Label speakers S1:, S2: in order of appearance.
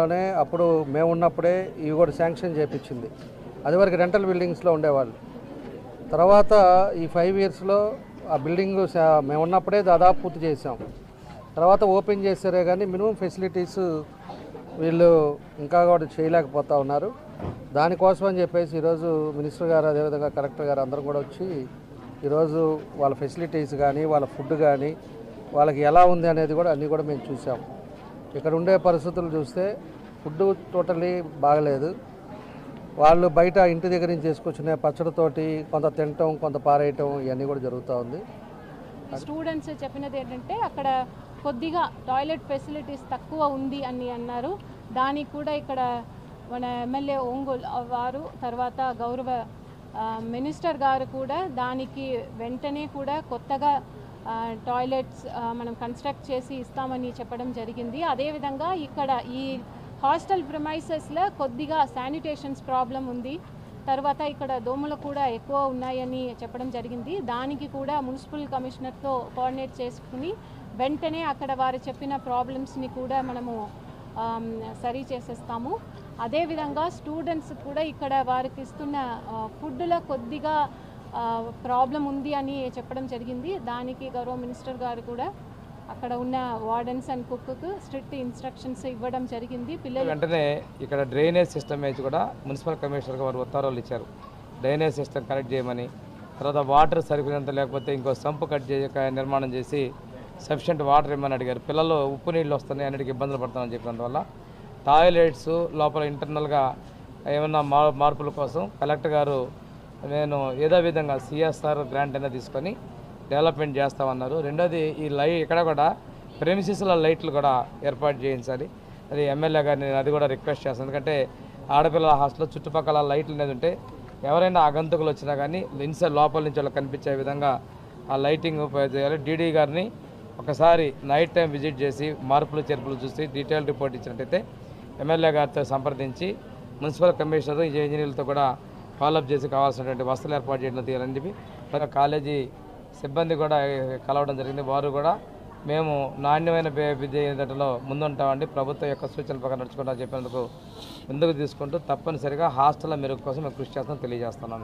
S1: ప్రభుత్వంలోనే అప్పుడు మేము ఉన్నప్పుడే ఇవి కూడా శాంక్షన్ చేయించింది. అదివరకు రెంటల్ బిల్డింగ్స్లో ఉండేవాళ్ళు. తర్వాత ఈ 5 ఇయర్స్లో ఆ బిల్డింగ్ మేము ఉన్నప్పుడే దాదాపు పూర్తి చేసాం. తర్వాత ఓపెన్ చేశారే కానీ మినిమం ఫెసిలిటీస్ వీళ్ళు ఇంకా కూడా చేయలేకపోతూ ఉన్నారు. దానికోసం అని చెప్పేసి ఈరోజు మినిస్టర్ గారు అదేవిధంగా కలెక్టర్ గారు అందరం కూడా వచ్చి ఈరోజు వాళ్ళ ఫెసిలిటీస్ కానీ వాళ్ళ ఫుడ్ కానీ వాళ్ళకి ఎలా ఉంది అనేది కూడా అన్నీ కూడా మేము చూసాం. ఇక్కడ ఉండే పరిస్థితులు చూస్తే ఫుడ్ టోటలీ బాగలేదు. వాళ్ళు బయట ఇంటి దగ్గర నుంచి చేసుకొచ్చిన పచ్చడితోటి కొంత తినటం కొంత పారేయటం ఇవన్నీ కూడా జరుగుతూ ఉంది.
S2: స్టూడెంట్స్ చెప్పినది ఏంటంటే అక్కడ కొద్దిగా టాయిలెట్ ఫెసిలిటీస్ తక్కువ ఉంది అని అన్నారు. దానికి కూడా ఇక్కడ మన ఎమ్మెల్యే ఒంగోలు వారు తర్వాత గౌరవ మినిస్టర్ గారు కూడా దానికి వెంటనే కూడా కొత్తగా టాయిలెట్స్ మనం కన్స్ట్రక్ట్ చేసి ఇస్తామని చెప్పడం జరిగింది. అదేవిధంగా ఇక్కడ ఈ హాస్టల్ ప్రిమైసెస్లో కొద్దిగా శానిటేషన్స్ ప్రాబ్లం ఉంది. తర్వాత ఇక్కడ దోమలు కూడా ఎక్కువ ఉన్నాయని చెప్పడం జరిగింది. దానికి కూడా మున్సిపల్ కమిషనర్తో కోఆర్డినేట్ చేసుకుని వెంటనే అక్కడ వారు చెప్పిన ప్రాబ్లమ్స్ని కూడా మనము సరి చేసేస్తాము. అదేవిధంగా స్టూడెంట్స్ కూడా ఇక్కడ వారికి ఇస్తున్న ఫుడ్లో కొద్దిగా ప్రాబ్లం ఉంది అని చెప్పడం జరిగింది. దానికి గౌరవ మినిస్టర్ గారు కూడా అక్కడ ఉన్న wardens and cook strict instructions ఇవ్వడం జరిగింది. పిల్లలు
S3: వెంటనే ఇక్కడ డ్రైనేజ్ సిస్టమ్ వేసి కూడా మున్సిపల్ కమిషనర్కి వారు ఉత్తర్వులు ఇచ్చారు. డ్రైనేజ్ సిస్టమ్ కనెక్ట్ చేయమని, తర్వాత వాటర్ సరిపోయినంత లేకపోతే ఇంకో సంపు కట్ నిర్మాణం చేసి సఫిషియెంట్ వాటర్ ఇవ్వమని అడిగారు. పిల్లలు ఉప్పు నీళ్ళు వస్తున్నాయి, అన్నిటికీ ఇబ్బందులు పడుతున్నామని చెప్పినందువల్ల టాయిలెట్స్ లోపల ఇంటర్నల్గా ఏమన్నా మార్పుల కోసం కలెక్టర్ గారు నేను ఏదో విధంగా సిఎస్ఆర్ గ్రాంట్ అయినా తీసుకొని డెవలప్మెంట్ చేస్తామన్నారు. రెండోది ఈ ఇక్కడ కూడా ప్రెమిసిస్ల లైట్లు కూడా ఏర్పాటు చేయించాలి. అది ఎమ్మెల్యే గారిని నేను అది కూడా రిక్వెస్ట్ చేస్తాను. ఎందుకంటే ఆడపిల్లల హాస్టల్లో చుట్టుపక్కల లైట్లు అనేది ఉంటే ఎవరైనా ఆగంతుకులు వచ్చినా కానీ ఇన్సైడ్ లోపల నుంచి వాళ్ళకి కనిపించే విధంగా ఆ లైటింగ్ చేయాలి. డీడీ గారిని ఒకసారి నైట్ టైం విజిట్ చేసి మార్పులు చేర్పులు చూసి డీటెయిల్ రిపోర్ట్ ఇచ్చినట్టయితే ఎమ్మెల్యే గారితో సంప్రదించి మున్సిపల్ కమిషనర్ ఇంజనీర్లతో కూడా ఫాలోఅప్ చేసి కావాల్సినటువంటి వసతులు ఏర్పాటు చేయడం తీయాలని చెప్పి కాలేజీ సిబ్బంది కూడా కలవడం జరిగింది. వారు కూడా మేము నాణ్యమైన విద్యలో ముందుంటామండి, ప్రభుత్వం యొక్క సూచనల ప్రకారం నడుచుకుంటామని చెప్పినందుకు ముందుకు తీసుకుంటూ తప్పనిసరిగా హాస్టల్ మెరుగు కోసం మేము కృషి చేస్తామని తెలియజేస్తున్నాం.